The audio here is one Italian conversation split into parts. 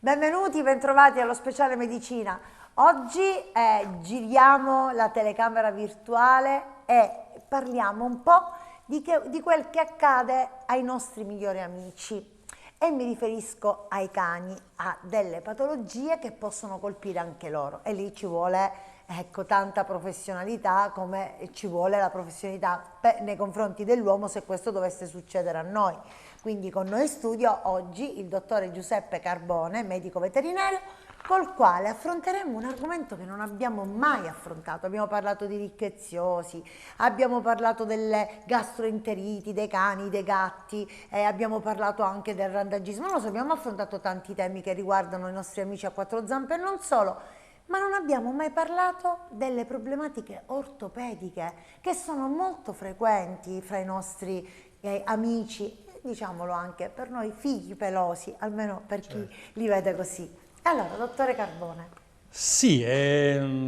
Benvenuti, bentrovati allo speciale medicina. Oggi giriamo la telecamera virtuale e parliamo un po' di quel che accade ai nostri migliori amici. E mi riferisco ai cani, a delle patologie che possono colpire anche loro. E lì ci vuole, ecco, tanta professionalità come ci vuole la professionalità nei confronti dell'uomo se questo dovesse succedere a noi. Quindi con noi in studio oggi il dottore Giuseppe Carbone, medico veterinario, col quale affronteremo un argomento che non abbiamo mai affrontato. Abbiamo parlato di rickettsiosi, abbiamo parlato delle gastroenteriti, dei cani, dei gatti, abbiamo parlato anche del randagismo. Non lo so, abbiamo affrontato tanti temi che riguardano i nostri amici a quattro zampe e non solo. Ma non abbiamo mai parlato delle problematiche ortopediche che sono molto frequenti fra i nostri amici, diciamolo anche per noi figli pelosi, almeno per chi li vede così. Allora, dottore Carbone. Sì,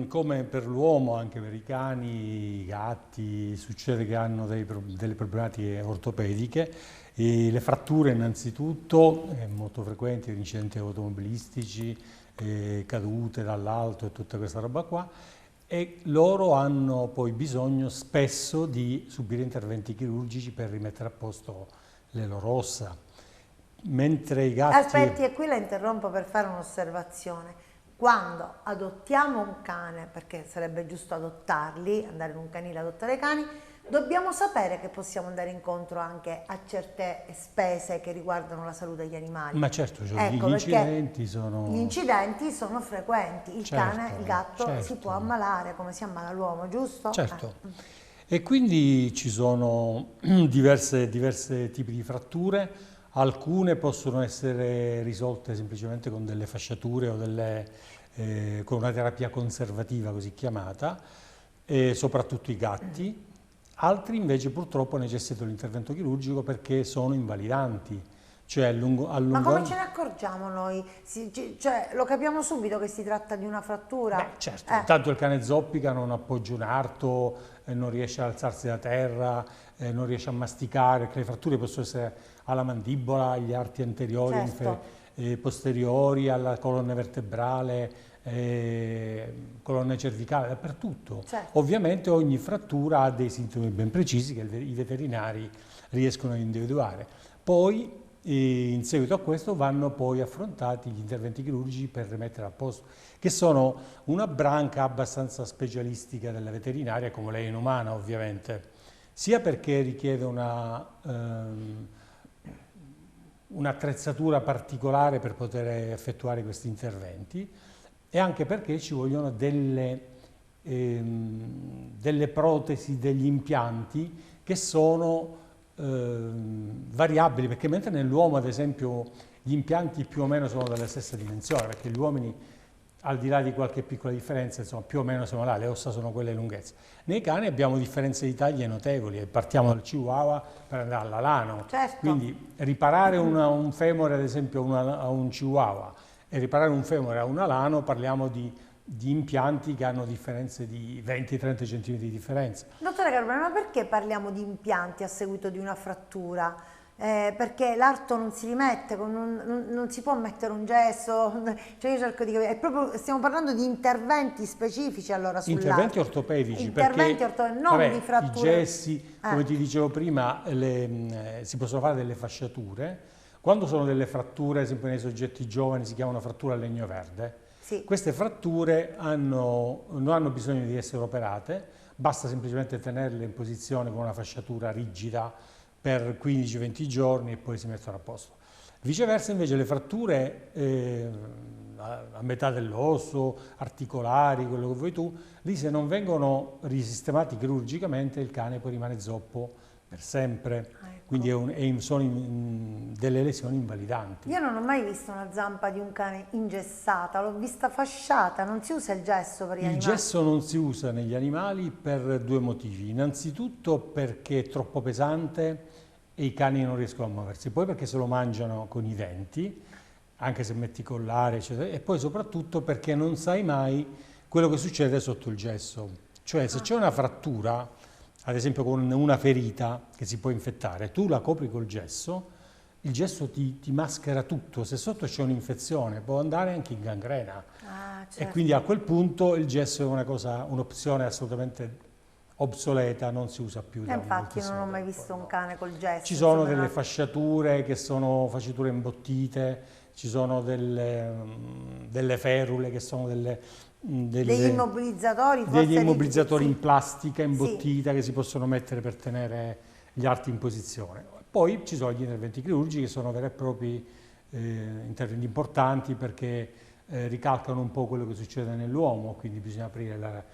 come per l'uomo, anche per i cani, i gatti, succede che hanno delle problematiche ortopediche. E le fratture innanzitutto, molto frequenti, incidenti automobilistici, cadute dall'alto e tutta questa roba qua, e loro hanno poi bisogno spesso di subire interventi chirurgici per rimettere a posto le loro ossa. Mentre i gatti... Aspetti, e qui la interrompo per fare un'osservazione. Quando adottiamo un cane, perché sarebbe giusto adottarli, andare in un canile a adottare cani, dobbiamo sapere che possiamo andare incontro anche a certe spese che riguardano la salute degli animali. Ma certo, cioè, Ecco, gli incidenti sono... Gli incidenti sono frequenti, il cane, il gatto si può ammalare come si ammala l'uomo, giusto? Certo. E quindi ci sono diverse tipi di fratture. Alcune possono essere risolte semplicemente con delle fasciature o con una terapia conservativa così chiamata, soprattutto i gatti. Altri invece purtroppo necessitano l'intervento chirurgico perché sono invalidanti. Cioè Ma come ce ne accorgiamo noi? Cioè, lo capiamo subito che si tratta di una frattura? Beh, certo, intanto il cane zoppica, non appoggia un arto, non riesce ad alzarsi da terra, non riesce a masticare, perché le fratture possono essere alla mandibola, agli arti anteriori, posteriori, alla colonna vertebrale, colonna cervicale, dappertutto. Certo. Ovviamente ogni frattura ha dei sintomi ben precisi che i veterinari riescono ad individuare. Poi, in seguito a questo vanno poi affrontati gli interventi chirurgici per rimettere a posto, che sono una branca abbastanza specialistica della veterinaria, come lei in umana ovviamente, sia perché richiede un'attrezzatura particolare per poter effettuare questi interventi e anche perché ci vogliono delle protesi, degli impianti che sono variabili, perché mentre nell'uomo ad esempio gli impianti più o meno sono della stessa dimensione, perché gli uomini al di là di qualche piccola differenza insomma più o meno siamo là, le ossa sono quelle lunghezze. Nei cani abbiamo differenze di taglie notevoli e partiamo dal chihuahua per andare all'alano. Certo. Quindi riparare un femore ad esempio a un chihuahua e riparare un femore a un alano, parliamo di impianti che hanno differenze di 20-30 cm di differenza. Dottore Carbone, ma perché parliamo di impianti a seguito di una frattura? Perché l'arto non si rimette, non si può mettere un gesso, cioè io cerco di capire, stiamo parlando di interventi specifici allora sull'arto. Interventi ortopedici, interventi perché non di fratture. i gessi, come ti dicevo prima, si possono fare delle fasciature. Quando sono delle fratture, ad esempio nei soggetti giovani, si chiamano fratture a legno verde. Sì. Queste fratture non hanno bisogno di essere operate, basta semplicemente tenerle in posizione con una fasciatura rigida per 15-20 giorni e poi si mettono a posto. Viceversa invece le fratture a metà dell'osso, articolari, quello che vuoi tu, lì se non vengono risistemati chirurgicamente il cane poi rimane zoppo per sempre. Ecco. Quindi sono delle lesioni invalidanti. Io non ho mai visto una zampa di un cane ingessata, l'ho vista fasciata, non si usa il gesso per gli animali? Il gesso non si usa negli animali per due motivi. Innanzitutto perché è troppo pesante e i cani non riescono a muoversi, poi perché se lo mangiano con i denti, anche se metti collare, eccetera, e poi soprattutto perché non sai mai quello che succede sotto il gesso. Cioè se c'è una frattura, ad esempio con una ferita che si può infettare, tu la copri col gesso, il gesso ti maschera tutto, se sotto c'è un'infezione può andare anche in gangrena. certo. E quindi a quel punto il gesso è un'opzione assolutamente obsoleta, non si usa più. Infatti non ho mai visto un cane col gesso. Ci sono insomma, delle fasciature che sono fasciature imbottite, ci sono delle ferule che sono degli immobilizzatori, forse degli immobilizzatori sì. in plastica imbottita Sì. che si possono mettere per tenere gli arti in posizione. Poi ci sono gli interventi chirurgici che sono veri e propri interventi importanti perché ricalcano un po' quello che succede nell'uomo, quindi bisogna aprire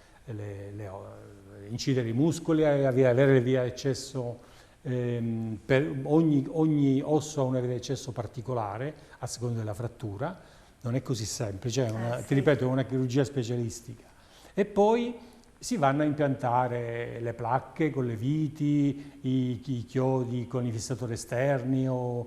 incidere i muscoli, avere via eccesso, per ogni osso ha una via eccesso particolare a seconda della frattura, non è così semplice, sì. ti ripeto, è una chirurgia specialistica. E poi si vanno a impiantare le placche con le viti, i chiodi con i fissatori esterni o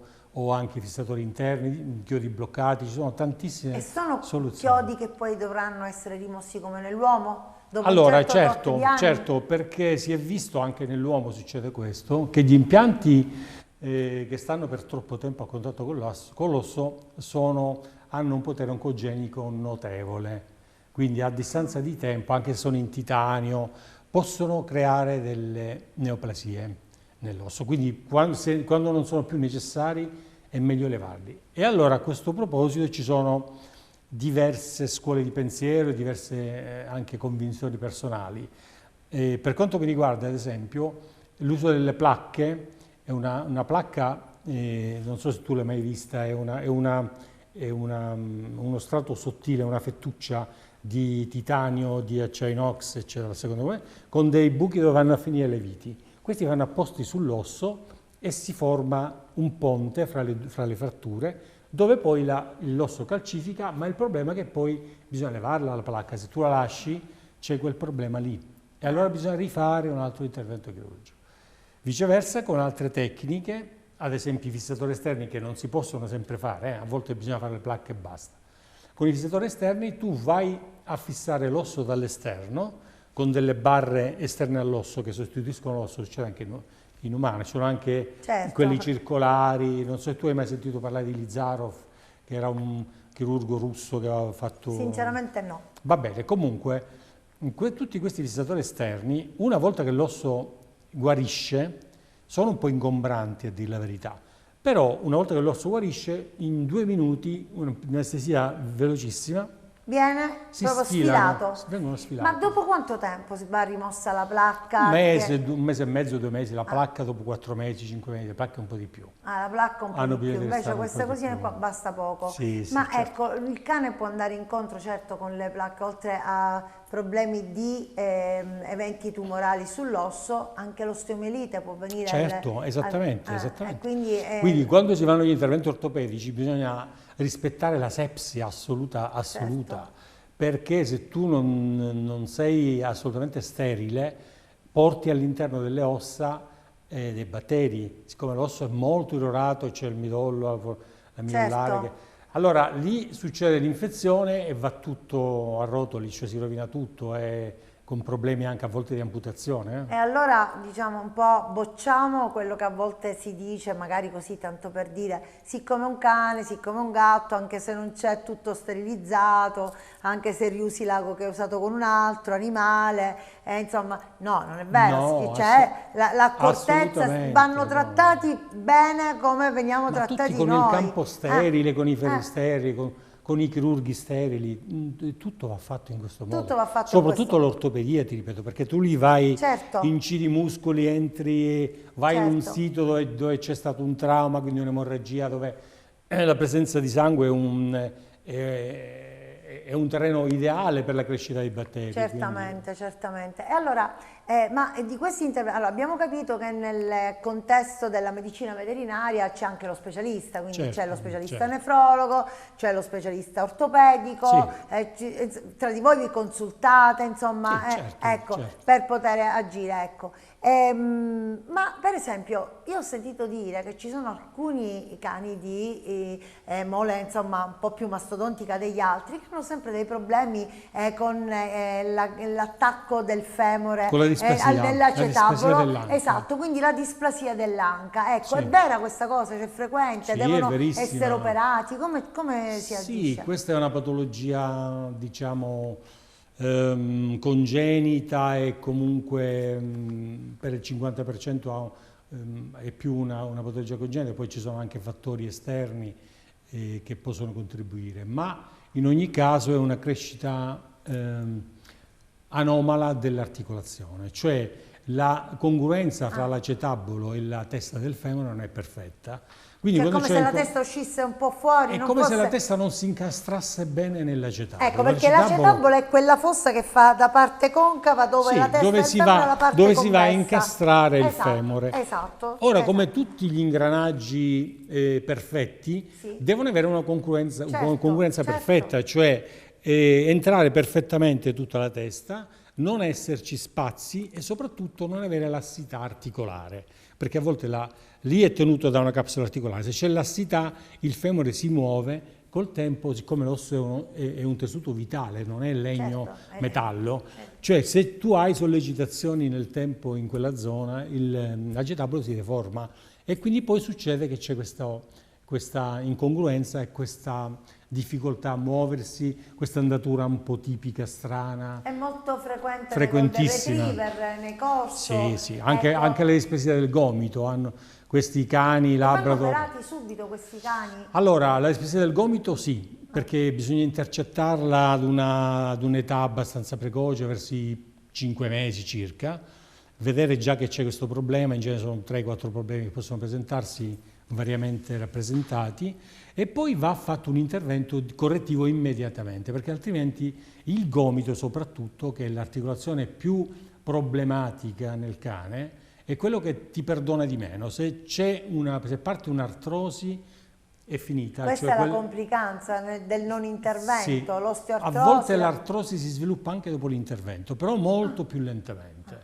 anche i fissatori interni, chiodi bloccati, ci sono tantissime soluzioni. E sono chiodi che poi dovranno essere rimossi come nell'uomo? Dopo Allora, un certo tot di anni? certo, perché si è visto anche nell'uomo succede questo, che gli impianti che stanno per troppo tempo a contatto con l'osso hanno un potere oncogenico notevole, quindi a distanza di tempo, anche se sono in titanio, possono creare delle neoplasie nell'osso, quindi quando non sono più necessari è meglio levarli. E allora a questo proposito ci sono diverse scuole di pensiero, diverse anche convinzioni personali. Per quanto mi riguarda, ad esempio, l'uso delle placche è una placca, non so se tu l'hai mai vista, è uno strato sottile, una fettuccia di titanio, di acciaio inox, eccetera, secondo me, con dei buchi dove vanno a finire le viti. Questi vanno apposti sull'osso e si forma un ponte fra le fratture, dove poi l'osso calcifica, ma il problema è che poi bisogna levarla la placca, se tu la lasci c'è quel problema lì e allora bisogna rifare un altro intervento chirurgico. Viceversa con altre tecniche, ad esempio i fissatori esterni che non si possono sempre fare, a volte bisogna fare le placche e basta. Con i fissatori esterni tu vai a fissare l'osso dall'esterno con delle barre esterne all'osso che sostituiscono l'osso, succede anche in umano, ci sono anche quelli circolari, non so se tu hai mai sentito parlare di Lizarov, che era un chirurgo russo che aveva fatto... Sinceramente no. Va bene, comunque, tutti questi fissatori esterni, una volta che l'osso guarisce, sono un po' ingombranti a dire la verità, però una volta che l'osso guarisce, in 2 minuti, un'anestesia velocissima, viene proprio sfilato. Vengono sfilati. Ma dopo quanto tempo si va rimossa la placca? Un mese e mezzo, 2 mesi, la placca dopo 4 mesi, 5 mesi, la placca un po' di più. La placca un po' di più, invece queste cosine qua basta poco. Sì, ma certo. Ecco, il cane può andare incontro certo con le placche, oltre a problemi di eventi tumorali sull'osso, anche l'osteomielite può venire. Certo, esattamente. Quindi quando si fanno gli interventi ortopedici bisogna rispettare la sepsi assoluta, certo. perché se tu non sei assolutamente sterile, porti all'interno delle ossa dei batteri, siccome l'osso è molto irrorato, c'è il midollo, la midollare, certo. Allora lì succede l'infezione e va tutto a rotoli, cioè si rovina tutto, con problemi anche a volte di amputazione. E allora diciamo un po' bocciamo quello che a volte si dice, magari così tanto per dire, siccome un cane, siccome un gatto, anche se non c'è tutto sterilizzato, anche se riusi l'ago che è usato con un altro animale, insomma, no, non è vero, No, c'è l'accortezza, vanno trattati bene come veniamo trattati tutti con noi. il campo sterile, con i ferri sterili, con i chirurghi sterili, tutto va fatto in questo modo. Tutto va fatto soprattutto l'ortopedia, ti ripeto, perché tu lì vai, certo. incidi i muscoli, entri, vai in un sito dove c'è stato un trauma, quindi un'emorragia, dove la presenza di sangue è un terreno ideale per la crescita dei batteri. Certamente, certamente. E allora, ma di questi interventi, allora, abbiamo capito che nel contesto della medicina veterinaria c'è anche lo specialista, quindi certo, c'è lo specialista certo. nefrologo, c'è lo specialista ortopedico, tra di voi vi consultate, insomma, ecco, certo. per poter agire, ecco. Ma per esempio io ho sentito dire che ci sono alcuni cani di mole insomma un po' più mastodontica degli altri che non sempre dei problemi con l'attacco del femore con la displasia, nell'acetabolo, esatto, quindi la displasia dell'anca. Ecco, sì. È vera questa cosa? C'è frequente? Sì, Devono è essere operati? Come si agisce? Sì, questa è una patologia, diciamo, congenita e comunque per il 50% è più una patologia congenita, poi ci sono anche fattori esterni che possono contribuire, ma in ogni caso è una crescita anomala dell'articolazione, cioè la congruenza fra l'acetabolo e la testa del femore non è perfetta. Quindi cioè come se la testa uscisse un po' fuori. È come se la testa non si incastrasse bene nell'acetabolo. Ecco, perché l'acetabolo è quella fossa che fa da parte concava dove sì, la testa dove si va, la parte dove convessa. si va a incastrare il esatto, femore. Esatto. Ora, come tutti gli ingranaggi perfetti, sì, devono avere una congruenza, certo. Perfetta, cioè entrare perfettamente tutta la testa, non esserci spazi e soprattutto non avere lassità articolare, perché a volte lì è tenuto da una capsula articolare. Se c'è lassità, il femore si muove col tempo, siccome l'osso è un tessuto vitale, non è legno, certo, metallo, cioè se tu hai sollecitazioni nel tempo in quella zona, l'acetabolo si deforma e quindi poi succede che c'è questa incongruenza e questa difficoltà a muoversi, questa andatura un po' tipica, strana. È molto frequente frequentissima. Nei golden retriever, nei corso. Sì, sì, anche le displasie del gomito hanno questi cani labrador. Vanno operati subito questi cani? Allora, la displasia del gomito sì, perché bisogna intercettarla ad un'età abbastanza precoce, verso i 5 mesi circa, vedere già che c'è questo problema, in genere sono 3-4 problemi che possono presentarsi variamente rappresentati, e poi va fatto un intervento correttivo immediatamente, perché altrimenti il gomito soprattutto, che è l'articolazione più problematica nel cane, è quello che ti perdona di meno. Se parte un'artrosi è finita. Questa è la complicanza del non intervento, sì, l'osteoartrosi. A volte l'artrosi si sviluppa anche dopo l'intervento, però molto più lentamente.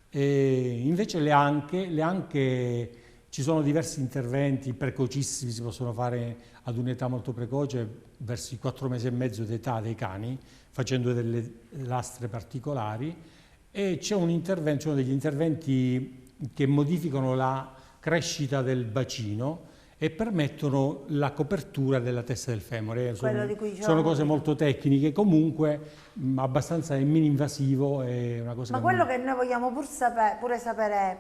E invece le anche ci sono diversi interventi precocissimi, si possono fare ad un'età molto precoce, verso i 4 mesi e mezzo d'età dei cani, facendo delle lastre particolari, e ci sono degli interventi che modificano la crescita del bacino e permettono la copertura della testa del femore. Sono cose molto tecniche, comunque abbastanza mini-invasivo. Ma quello che noi vogliamo pure sapere è,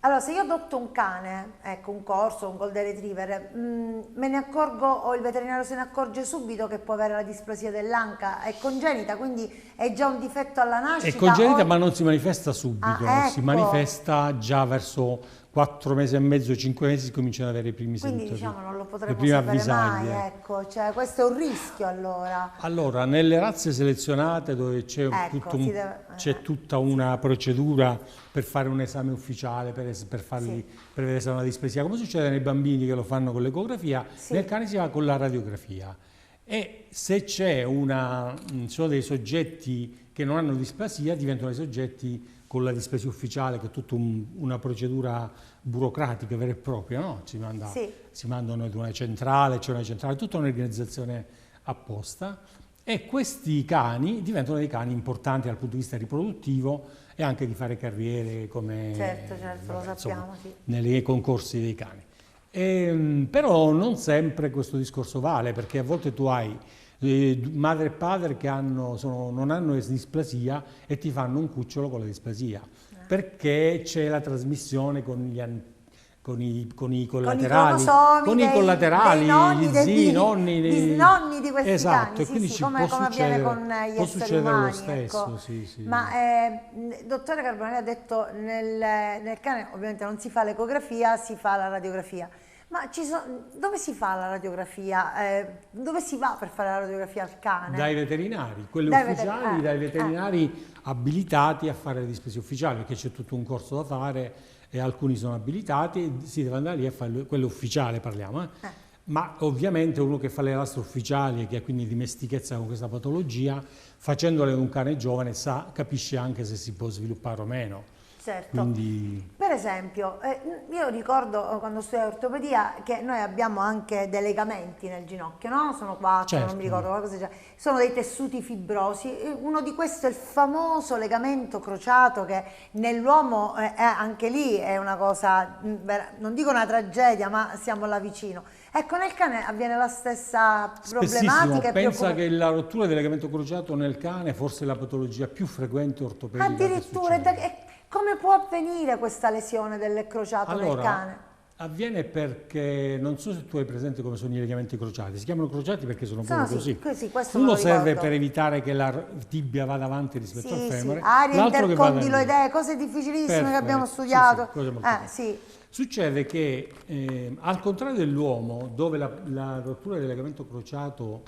allora, se io adotto un cane, ecco, un corso, un golden retriever, me ne accorgo, o il veterinario se ne accorge subito che può avere la displasia dell'anca, è congenita, quindi è già un difetto alla nascita? È congenita, ma non si manifesta subito, ecco. Si manifesta già verso 4 mesi e mezzo, 5 mesi, cominciano ad avere i primi sintomi. Quindi diciamo non lo potremo sapere mai, ecco, cioè questo è un rischio allora. Allora, nelle razze selezionate dove c'è tutta una procedura per fare un esame ufficiale, per vedere se è una displasia, come succede nei bambini che lo fanno con l'ecografia, nel cane si va con la radiografia. E se sono dei soggetti che non hanno displasia, diventano dei soggetti con la displasia ufficiale, che è tutta una procedura burocratica vera e propria, no? Si mandano ad una centrale, c'è una centrale, tutta un'organizzazione apposta, e questi cani diventano dei cani importanti dal punto di vista riproduttivo e anche di fare carriere come lo sappiamo, sì, nei concorsi dei cani. Però non sempre questo discorso vale, perché a volte tu hai madre e padre che non hanno displasia e ti fanno un cucciolo con la displasia, perché c'è la trasmissione con i collaterali, gli zii, nonni di questi cani, come avviene con gli esseri umani. Lo stesso, sì. Ma dottore Carbonelli ha detto nel cane ovviamente non si fa l'ecografia, si fa la radiografia. Ma dove si fa la radiografia? Dove si va per fare la radiografia al cane? Dai veterinari, dai veterinari abilitati a fare le displasie ufficiali, perché c'è tutto un corso da fare e alcuni sono abilitati, si deve andare lì a fare quello ufficiale, parliamo. Ma ovviamente uno che fa le lastre ufficiali e che ha quindi dimestichezza con questa patologia, facendole con un cane giovane capisce anche se si può sviluppare o meno. Certo. Quindi Per esempio, io ricordo quando studiavo ortopedia che noi abbiamo anche dei legamenti nel ginocchio, no? Sono quattro, non certo, mi ricordo qualcosa, sono dei tessuti fibrosi. Uno di questi è il famoso legamento crociato che nell'uomo anche lì è una cosa, non dico una tragedia, ma siamo là vicino. Ecco, nel cane avviene la stessa spessissimo. problematica. Pensa che la rottura del legamento crociato nel cane forse è la patologia più frequente ortopedica che Addirittura, succede. come può avvenire questa lesione del crociato nel cane? Avviene perché, non so se tu hai presente come sono i legamenti crociati, si chiamano crociati perché sono Sono proprio così. questo me lo Uno serve ricordo. per evitare che la tibia vada avanti rispetto al femore, aria l'altro che vada intercondiloidee, cose difficilissime che Perfetto, abbiamo sì, studiato. cose molto Sì. Succede che al contrario dell'uomo, dove la rottura del legamento crociato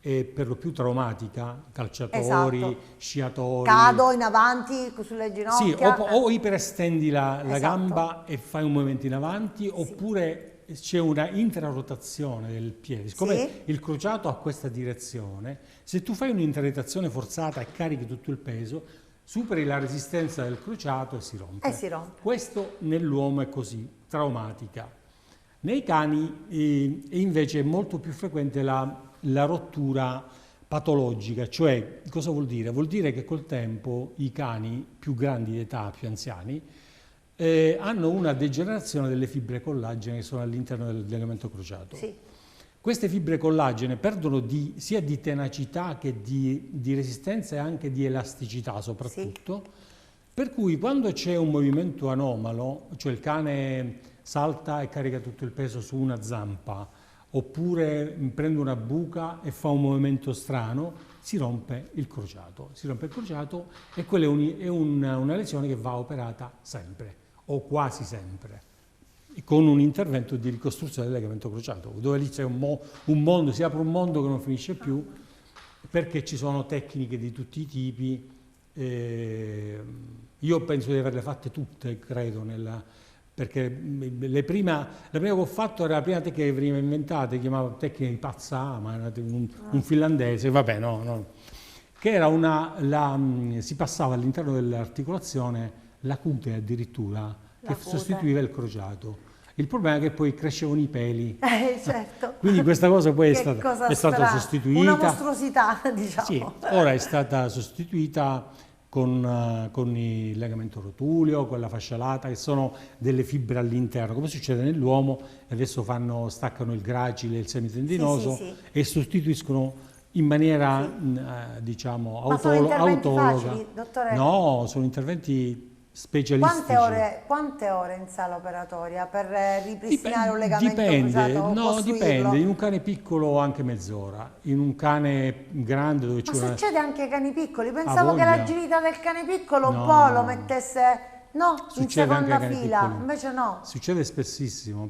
è per lo più traumatica, calciatori, Esatto. sciatori. Cado in avanti sulle Sì, ginocchia. o iperestendi la Esatto. gamba e fai un movimento in avanti, oppure c'è una intrarotazione del piede. Siccome Sì. il crociato ha questa direzione, se tu fai un'interrotazione forzata e carichi tutto il peso, superi la resistenza del crociato e si rompe. Si rompe. Questo nell'uomo è così, traumatica. Nei cani invece è molto più frequente la rottura patologica, cioè cosa vuol dire? Vuol dire che col tempo i cani più grandi di età, più anziani, hanno una degenerazione delle fibre collagene che sono all'interno del legamento crociato. Sì. Queste fibre collagene perdono sia di tenacità che di resistenza e anche di elasticità soprattutto, per cui quando c'è un movimento anomalo, cioè il cane salta e carica tutto il peso su una zampa, oppure prende una buca e fa un movimento strano, si rompe il crociato. Si rompe il crociato e quella è una lesione che va operata sempre, o quasi sempre, con un intervento di ricostruzione del legamento crociato, dove lì c'è un mondo, si apre un mondo che non finisce più, perché ci sono tecniche di tutti i tipi. Io penso di averle fatte tutte, credo, perché la prima che ho fatto era la prima tecnica che veniva inventata, si chiamava tecnica di Pazzama, un finlandese, vabbè, no, che era si passava all'interno dell'articolazione la cute addirittura, che sostituiva il crociato. Il problema è che poi crescevano i peli. Certo. Quindi questa cosa poi è Cosa stata strana. sostituita. Una mostruosità, diciamo. Sì, ora è stata sostituita con il legamento rotuleo, con la fascia lata, che sono delle fibre all'interno, come succede nell'uomo. Adesso staccano il gracile e il semitendinoso e sostituiscono in maniera diciamo autologa. Facili, dottore? No, sono interventi specialistici. Quante ore in sala operatoria per ripristinare un legamento crociato o costruirlo? Dipende, in un cane piccolo anche mezz'ora, in un cane grande dove c'è succede anche ai cani piccoli, pensavo che l'agilità del cane piccolo un po' lo mettesse in seconda fila, invece no. Succede spessissimo.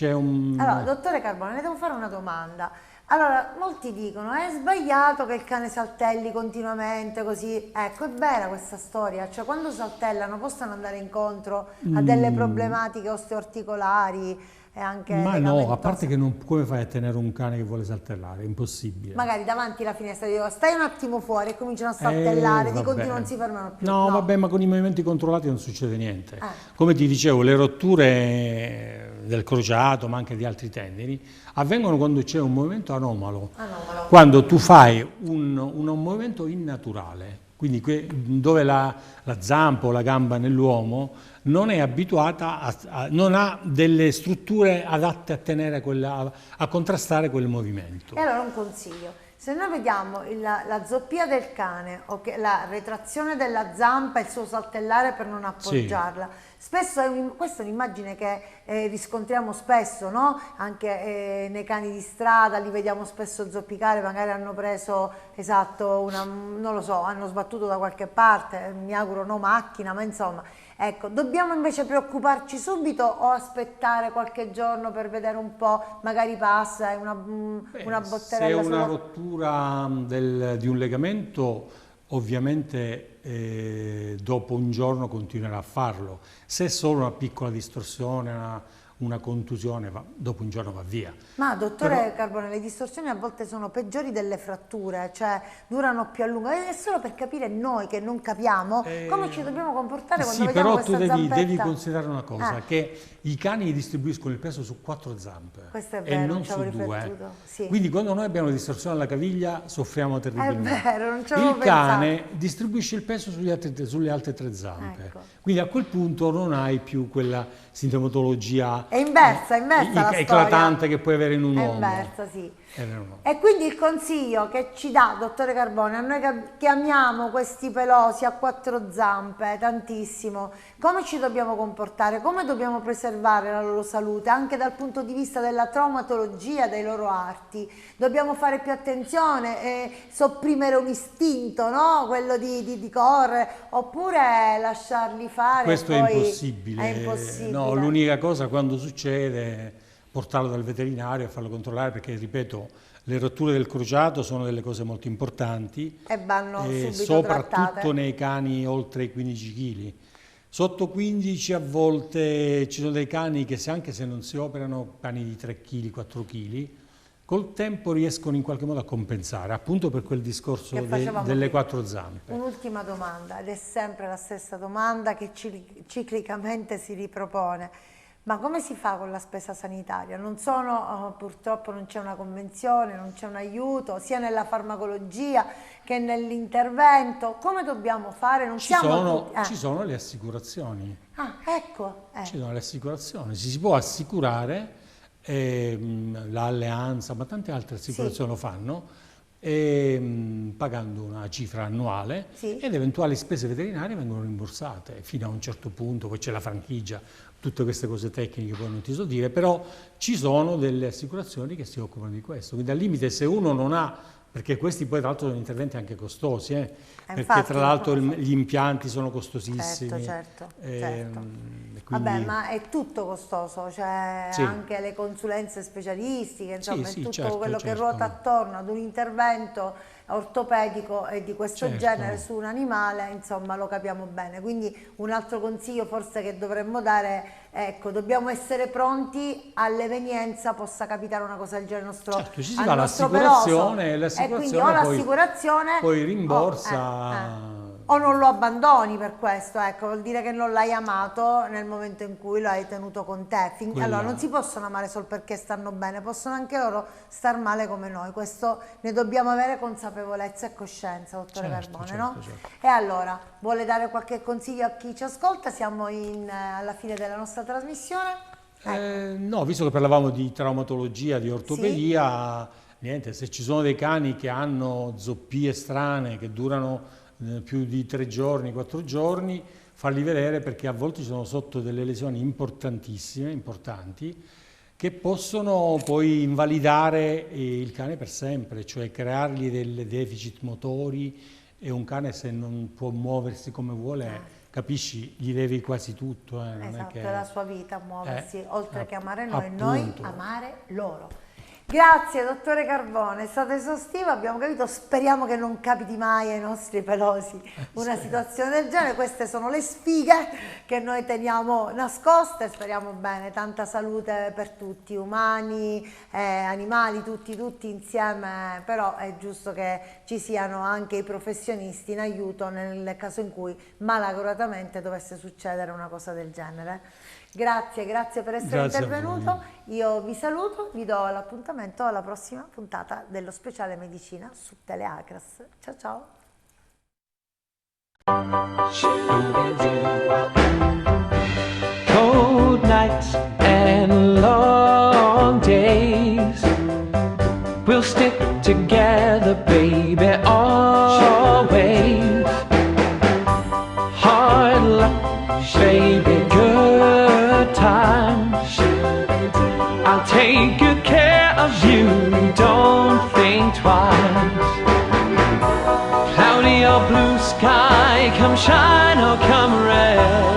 Allora, dottore Carbone, ne devo fare una domanda. Allora, molti dicono, è sbagliato che il cane saltelli continuamente così. Ecco, è vera questa storia, cioè quando saltellano possono andare incontro a delle problematiche osteoarticolari e anche Ma no, a parte che come fai a tenere un cane che vuole saltellare? È impossibile. Magari davanti alla finestra dico, stai un attimo fuori e cominciano a saltellare, di continuo non si fermano più. No, vabbè, ma con i movimenti controllati non succede niente. Come ti dicevo, le rotture del crociato, ma anche di altri tendini, avvengono quando c'è un movimento anomalo. Quando tu fai un movimento innaturale, quindi dove la zampa o la gamba nell'uomo non è abituata, non ha delle strutture adatte a tenere a contrastare quel movimento. E allora un consiglio. Se noi vediamo la zoppia del cane o la retrazione della zampa e il suo saltellare per non appoggiarla, spesso questa è un'immagine che riscontriamo spesso, no? Anche nei cani di strada li vediamo spesso zoppicare, magari hanno preso, non lo so, hanno sbattuto da qualche parte, mi auguro no macchina, ma insomma. Ecco, dobbiamo invece preoccuparci subito o aspettare qualche giorno per vedere un po', magari passa una botterella? Se è una rottura di un legamento, ovviamente dopo un giorno continuerà a farlo. Se è solo una piccola distorsione, una contusione, dopo un giorno va via. Ma dottore Carbone, le distorsioni a volte sono peggiori delle fratture, cioè durano più a lungo. È solo per capire noi che non capiamo come ci dobbiamo comportare quando vediamo questa zampetta. Sì, però tu devi considerare una cosa, che i cani distribuiscono il peso su 4 zampe. Questo è vero, e non su 2. Sì. Quindi quando noi abbiamo una distorsione alla caviglia soffriamo terribilmente. È vero, non ci avevo pensato. Il cane distribuisce il peso sulle altre 3 zampe. Ecco. Quindi a quel punto non hai più quella sintomatologia è inversa eclatante che puoi avere in un uomo. È inversa, sì. E quindi il consiglio che ci dà, dottore Carbone, a noi che amiamo questi pelosi a 4 zampe tantissimo, come ci dobbiamo comportare, come dobbiamo preservare la loro salute, anche dal punto di vista della traumatologia dei loro arti? Dobbiamo fare più attenzione, sopprimere un istinto, no? Quello di correre, oppure lasciarli fare? Questo è impossibile. No, l'unica cosa quando succede portarlo dal veterinario e farlo controllare, perché ripeto, le rotture del crociato sono delle cose molto importanti e vanno subito soprattutto trattate. Nei cani oltre i 15 kg. Sotto 15 a volte ci sono dei cani che anche se non si operano, cani di 3 kg, 4 kg, col tempo riescono in qualche modo a compensare, appunto per quel discorso delle 4 zampe. Un'ultima domanda, ed è sempre la stessa domanda che ciclicamente si ripropone. Ma come si fa con la spesa sanitaria? Purtroppo non c'è una convenzione, non c'è un aiuto, sia nella farmacologia che nell'intervento. Come dobbiamo fare? Ci sono le assicurazioni. Ah, ecco. Ci sono le assicurazioni, si può assicurare, l'Alleanza, ma tante altre assicurazioni lo fanno, pagando una cifra annuale ed eventuali spese veterinarie vengono rimborsate fino a un certo punto, poi c'è la franchigia, tutte queste cose tecniche poi non ti so dire, però ci sono delle assicurazioni che si occupano di questo, quindi al limite se uno non ha, perché questi poi tra l'altro sono interventi anche costosi, perché infatti, tra l'altro gli impianti sono costosissimi. Certo. Quindi... Vabbè, ma è tutto costoso, cioè anche le consulenze specialistiche, insomma è tutto quello che ruota attorno ad un intervento ortopedico e di questo genere su un animale, insomma lo capiamo bene. Quindi un altro consiglio forse che dovremmo dare, ecco, dobbiamo essere pronti all'evenienza, possa capitare una cosa del genere al nostro peloso. E quindi o l'assicurazione poi rimborsa o non lo abbandoni per questo, ecco, vuol dire che non l'hai amato nel momento in cui lo hai tenuto con te. Allora non si possono amare solo perché stanno bene, possono anche loro star male come noi, questo ne dobbiamo avere consapevolezza e coscienza, dottore Carbone, no? E allora, vuole dare qualche consiglio a chi ci ascolta? Siamo alla fine della nostra trasmissione. No, visto che parlavamo di traumatologia, di ortopedia, niente, se ci sono dei cani che hanno zoppie strane che durano più di 3 giorni, 4 giorni, farli vedere, perché a volte ci sono sotto delle lesioni importantissime, importanti, che possono poi invalidare il cane per sempre, cioè creargli dei deficit motori, e un cane se non può muoversi come vuole, capisci, gli devi quasi tutto. Non esatto, è la sua vita muoversi, oltre che amare noi, noi amare loro. Grazie dottore Carbone, è stato esaustivo, abbiamo capito, speriamo che non capiti mai ai nostri pelosi una situazione del genere. Queste sono le sfighe che noi teniamo nascoste, speriamo bene, tanta salute per tutti, umani, animali, tutti insieme, però è giusto che ci siano anche i professionisti in aiuto nel caso in cui malauguratamente dovesse succedere una cosa del genere. Grazie per essere intervenuto, io vi saluto, vi do l'appuntamento alla prossima puntata dello speciale medicina su Teleacras. Ciao ciao! Cold nights and long days, we'll stick together, baby, always. Hard luck, baby, good times, I'll take good care of you, don't think twice. Cloudy or blue sky, come shine or come rain,